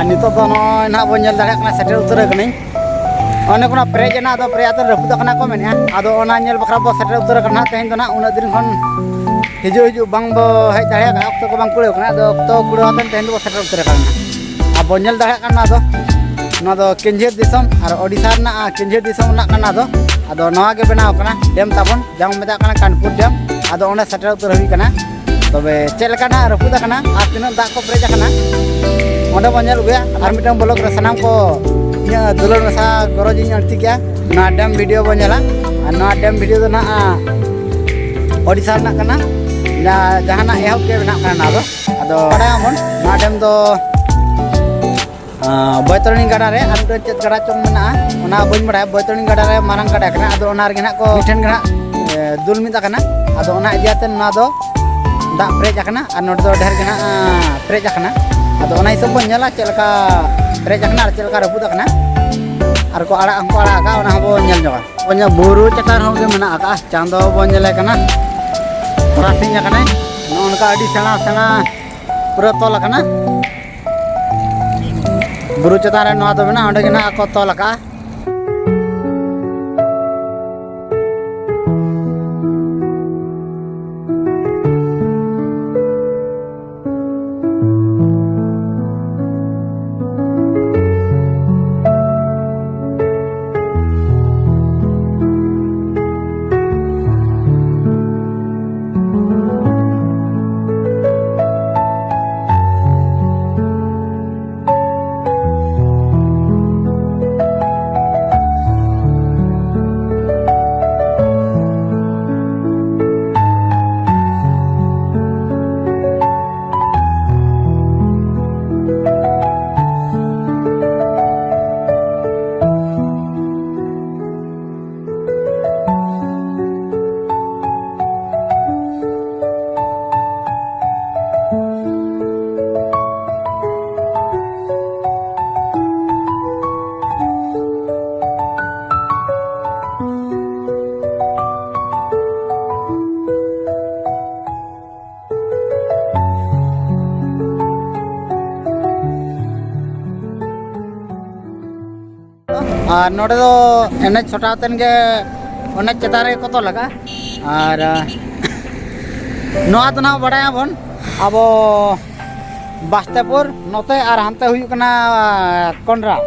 नितो तो ना बो नेल दाड़े कना सेटर उतर कनी ओने कोना प्रेज ना दो प्रेज तो रपुद कना को मेने आदो ओना नेल बखरा बो सेटर उतर कना तेन तो ना उना दिन खन हिजु हिजु बांग बो हेज दाड़े का अक्तो को बांग कुड़े कना दो अक्तो कुड़े होतन तेन दो सेटर उतर कना आ बो नेल दाड़े कना दो ना दो केंजेर दिसम और ओडिसा ना केंजेर दिसम ना कना दो आदो नवा के बनाव कना डेम ताबन जाम मेदा कना कानपुर डेम आदो ओने सेटर उतर हुई कना तबे चेलकाना रपुद कना आ तिना दा को प्रेज कना ओंडे बो नेल गया आर मिटन ब्लॉग रे सनाम को इया दुलर मसा गरज इन अर्थी क्या ना डेम वीडियो बो नेला और ना डेम वीडियो दो ना ओडिसा ना कना ना जहाना एहब के बना कना ना दो आदो बडायामन ना डेम दो बैतरणी गाड़ा रे आर मिटन चेत गाड़ा चोंग मेना ओना बइन बडाय बैतरणी गाड़ा रे मारंग गाड़ा कना आदो ओना रे ना को मिठन गना दुल मिता कना आदो ओना इदियाते ना दो दा प्रेज कना और नोड दो ढेर गना प्रेज कना आदो ओना हिसाब बन नेला चेलका प्रेज कना चेलका रपुद कना और को आड़ा हमको आड़ा का ओना बो नेल जोगा ओना बुरु चटार हो के मेना का चांदो बो नेले कना रासिंग कना नोनका अडी सेना सेना पूरा तोल कना बुरु चटार रे नोआ दो मेना ओंडे गना को तोल का और नोडे दो एनेज छोटातन के ओने चेतारे को तो लगा और नोआ तो ना बड़ाया बन अब बास्तेपुर नोते और हानते हुई कना कोंडरा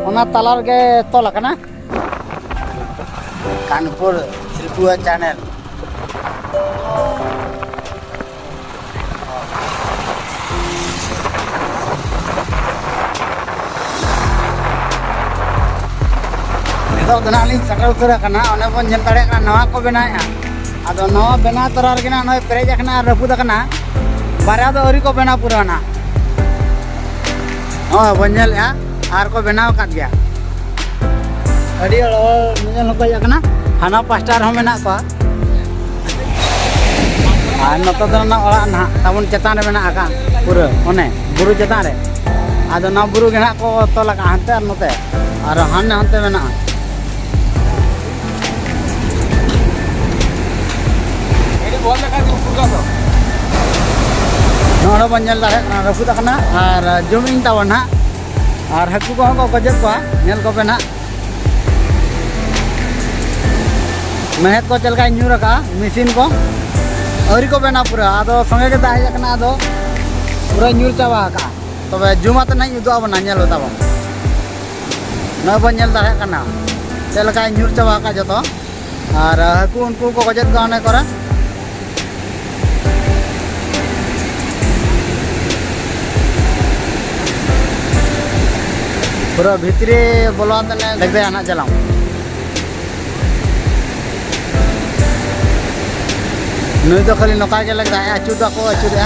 ओना तलार के तो लगना कानपुर त्रिपुरा चैनल तो दनाली सटर उतर कना ओने बन जन तड़े कना नवा को बनाया आदो नवा बना तरार के ना नय प्रेज कना रपुद कना बारा दो औरी को बना पुराना बंजल या आर को बनाव का गया अड़ी निजन को कना हाना पास्टर हो मेना को आर नतो दना ओड़ा ना ताबन चेतान रे मेना का पूरा ओने बुरु चेतान रे आदो ना बुरु गेना को तोला का हंते और नते और हाने हंते मेना नोड़ा बंजल दाड़े रपुद कना और जमीन तावन ना और हाकू को गजब को नेल को पे ना मेहनत को चलका न्यू रखा मशीन को औरी को बेना पूरा आदो संगे के दाहे कना आदो पूरा न्यूर चाबा का तबे जुमा त नहीं उदो बना नेल होता न बंजल दाड़े कना चलका न्यूर चाबा का जतो और हाकू उनको को गजब का ओने करा पूरा भीतरे बोलवा तने लगदे आना चलाऊ नुई तो खाली नौका के लगता है अचूदा को अचूदा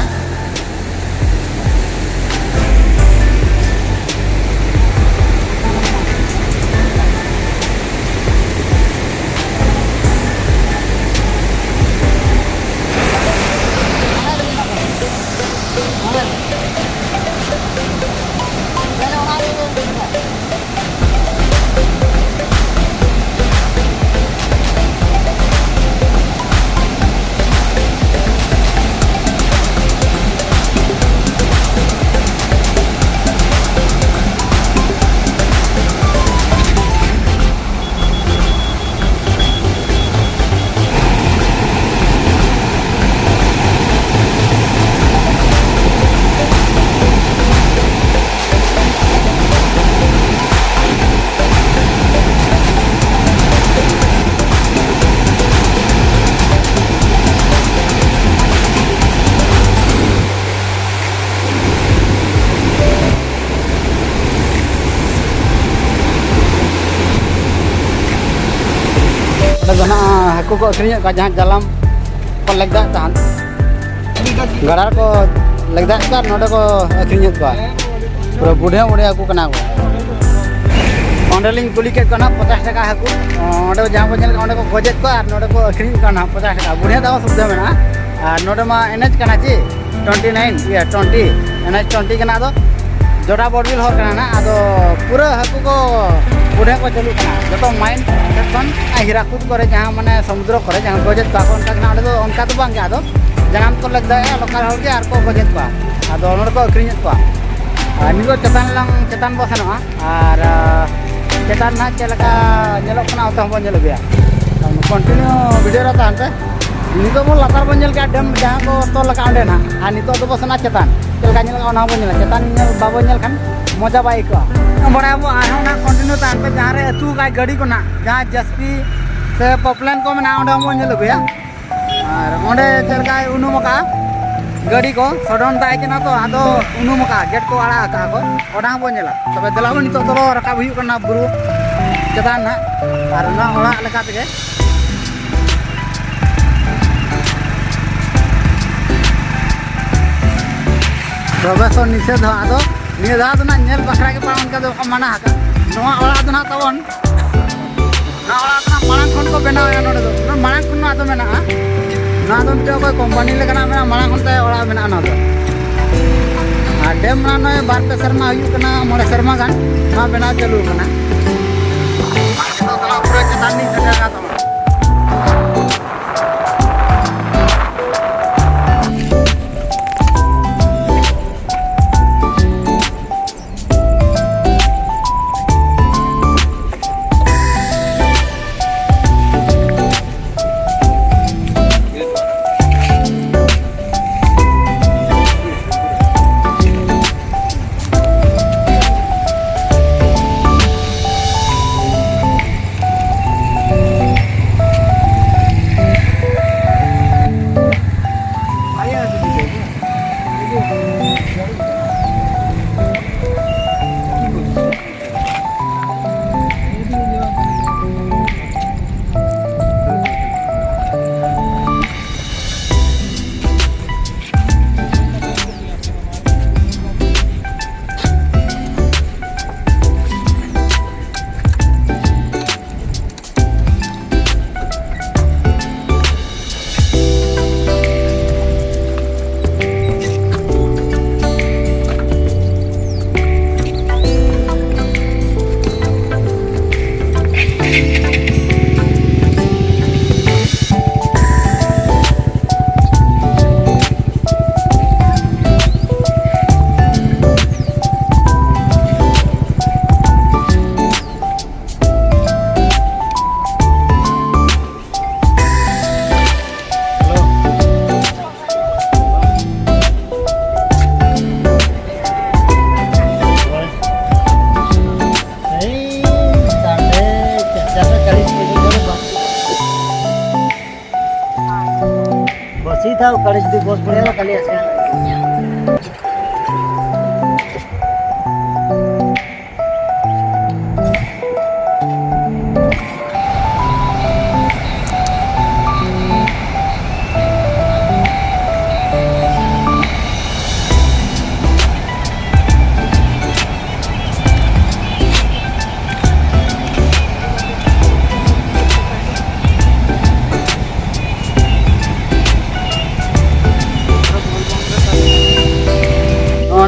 haku ko akhrinya ka jahan jalam ko legda tahan garar ko legda ka node ko akhrinya ko pura budhe ode haku kana ko ondeling kuli ke kana 50 taka haku ode jahan bonjel ka ode ko gojet ko ar node ko akhrinya kana 50 taka budhe da subda mena ar node ma NH kana chi 29 ya 20 NH 20 kana do जोड़ा बोर्डविल हो करना आदो पूरा Haku को बुढ़े को चलू करना जो माइन सेक्शन हिराकुद करे जहाँ माने समुद्र करे जहाँ गजेत को उनका करना तो उनका तो बांगे आदो जनाम को लगता है लोकल हो गया आर को गजेत को आदो उन्होंने को अक्रियत को निको चेतान बसन और चेतान ना चलका जेलों करना होता है बंजल गया कंटिन्यू वीडियो रहता है निको वो लतार बंजल का डैम जहाँ को तो लगा अंडे ना और निको तो बसना चेतान चलका nyel ka ona bo nyel cetan nyel babo nyel kan moja bai ko bada bo arhon na continue tan pe jahan re atu kai gadi ko na jahan jaspi se poplan ko mena onda mo nyel gya ar onde chelka unumaka gadi ko sodon tai kena to ado unumaka gate ko ara ka ko oda bo nyela tobe delago nito to rakab huyu kana buru cetan na ar na ola leka tege Profesor निषेध आदो निधा तो ना nail बखरा के पावन का दो मना हका नवा ओला तो ना तवन ना ओला तो ना मांग खन को बनाव या नोडे दो मांग खन ना तो मेना ना तो मिटे कोई कंपनी लेकना मेना मांग खन ते ओला मेना ना दो आ डेम ना नय बार पे शर्मा हुयु कना मोरे शर्मा गान ना बना चलू कना तो तला पूरा चतानी जगह तो था कॉलेज भी बहुत बढ़िया कल ऐसे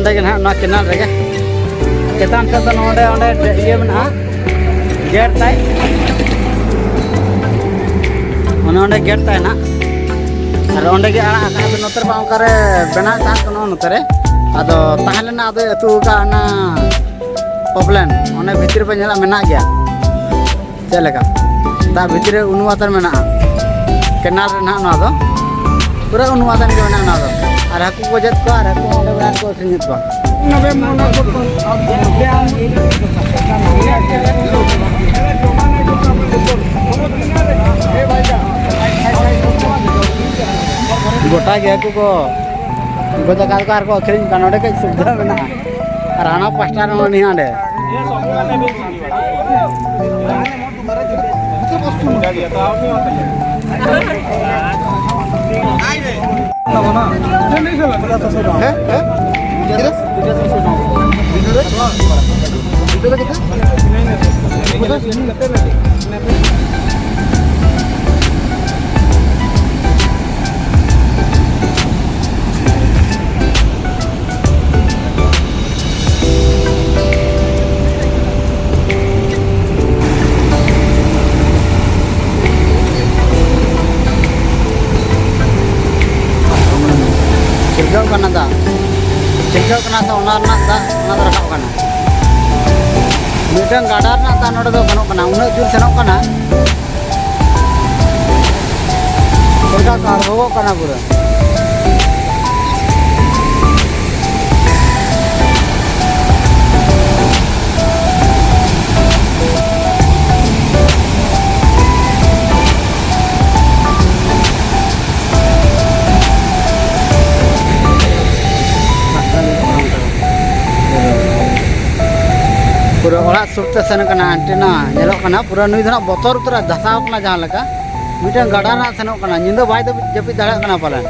onde kan na kenal rega ketan ketan onde ye mena gate tai onde gate tai na ar onde ge ara aka do noter ba onkare bena ta kono notere ado tahale na ado etu ka na poplan one bhitir pe nyala mena gya chelega ta bhitire unuwatar mena kenal re na no ado pura unuwatan ge mena na ado ar haku ko jet ko ar haku onde beran ko khrinyit ko nabe mona ko गोटा गया को गोटा काल को are को अखरिन कानोडे के सुविधा मेना राणा पास्टा रो नि आंडे Cilgau kana da cilgau kana sa ona na da ona da rakap kana midang gadar na ta node do kanok kana una jur senok kana purka karbo kana pura पूरा ओड़ा सुरते सेन कना antenna नेलो कना पूरा नुई धना बोतर उतरा धसाव कना जहां लका मिटन गाडा ना सेनो कना निंदा बाय दो जपि दाड़ा कना पालन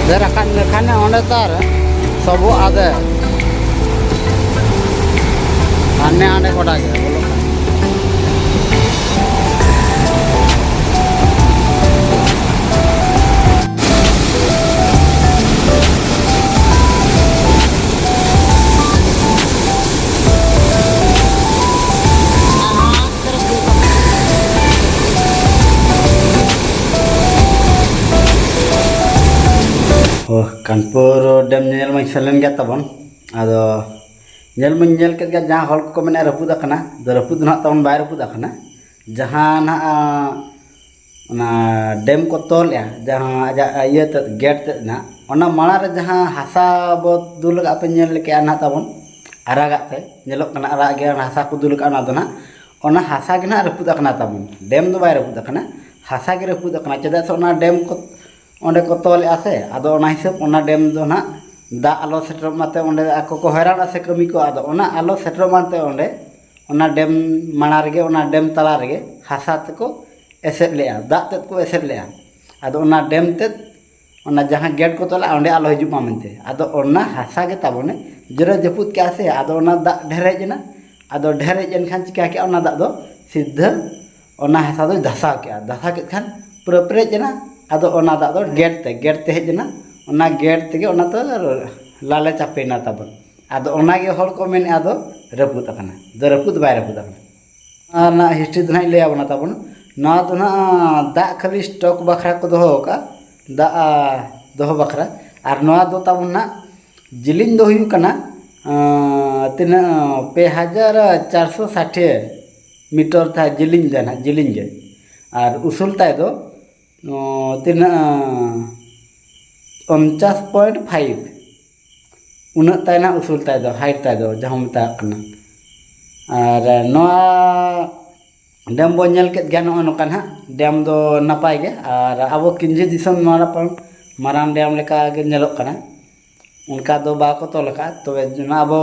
Derakan lekana onde tar sobo ada anne ane koda ge bolo Kanpur dam nyel mai salen ga tabon ado nyel menyel ket ga jaha hol ko mena rapud akana do rapud na tabon bai rapud akana jaha na ona dam ko tol ya jaha aja iya te gate te na ona mala re jaha hasa bo dul ga pe nyel ke ana tabon araga te nyelok kana ara ge hasa ko dul ka na do na ona hasa ge na rapud akana tabon dam do bai rapud akana hasa ge rapud akana cheda so ona dam ko onde ko tol ase ado ona hisab ona dem do na da alo setro mate onde ako ko heran ase kami ko ado ona alo setro mate onde ona dem mana rege ona dem tala rege hasa te ko eset lea da te ko eset lea ado ona dem te ona jahan gate ko tola onde alo hijub ma mente ado ona hasa ge tabone jere japut ke ase ado ona da dhere jena ado dhere jen khan chika ke ona da do siddha ona hasa do dasa ke khan pura pre jena ado ona da do gate te hejna ona gate te ge ona to lale chapena tabon ado ona ge hol ko men ado raput akana do raput bai raput akana ana history dna le abona tabon na to na da khali stock bakhra ko doho ka da doho bakhra ar noa do tabon na jilin do huyu kana tina 2460 meter tha jilin jana jilin ge ar usul tay do tina 49.5 unak tay na usul tay do height tay do jaham ta kana ar noa dam bo nyel ket gan ono kan ha dam do napai ge ar abo kinje disom mara pon maran dam leka ge nyelok kana unka do ba ko to leka tobe na abo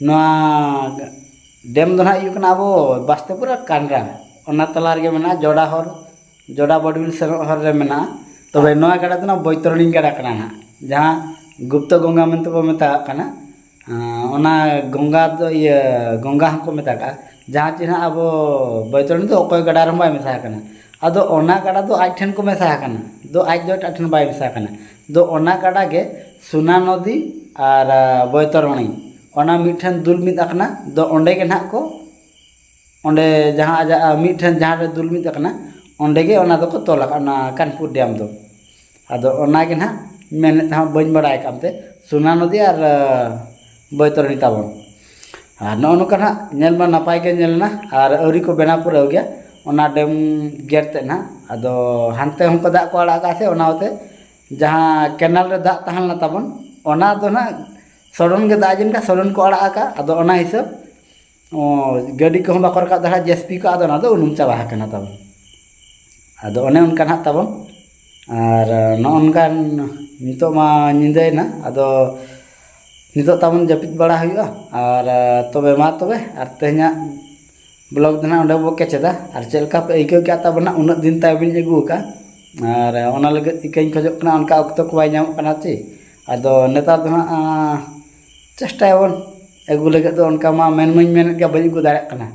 noa dam do na yu kana abo baste pura kanra ona talar ge mena joda hor joda bodil ser hor re mena tobe noa gada to na boitoroni gada kana na jaha gupta gongga mente ko meta kana ona gongga do ye gongga ko meta ka jaha china abo boitoroni do okoy gada ram bai mesa kana ado ona gada do ai then ko mesa kana do ai do ta then bai mesa kana do ona gada ge suna nodi ar boitoroni ona mithen dul mit akna do onde ge na ko onde jaha aja mithen jaha re dul mit akna onde ge ona do ko tolak ona Kanpur dam do ado ona ge na men ta bañ baday kamte suna nodi ar boitoroni tabon ar no kana nyel ma napay ge nyel na ar auri ko bena pura gya ona dem gerte na ado hante hum ko da ko ala ka se ona hote जहाँ canal रे दाग तहन ताबन ओना दो ना सड़न के दाग जिनका सड़न को अड़ा का अदो ओना हिसाब गाड़ी को हम बाको रका दड़ा जेएसपी को अदो ना दो उनुम चाबा हकना ताबन अदो ओने उनका ना ताबन और नॉनकान नितो मा निंदेना अदो नितो ताबन जपित बड़ा हुआ और तबे मा तबे और तेहना ब्लॉग दना उंडे बो केचदा और चलका पे इको क्या ताबना उन दिन ताबिन एगु का और ओना लगे इकैन खजो कना उनका अक्तो को बाय नाम कना ची अदो नेतार दना चेष्टायबन एगु लगे तो उनका मा मेन मेन के बजि को दाड़े कना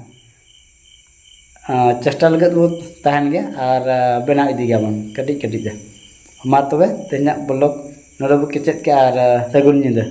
चेष्टा लगे तो तहन गे और बना इदी गबन कटी कटी दे मा तबे तेहना ब्लॉग नोडे बो केचेत के और सगुन निंदा।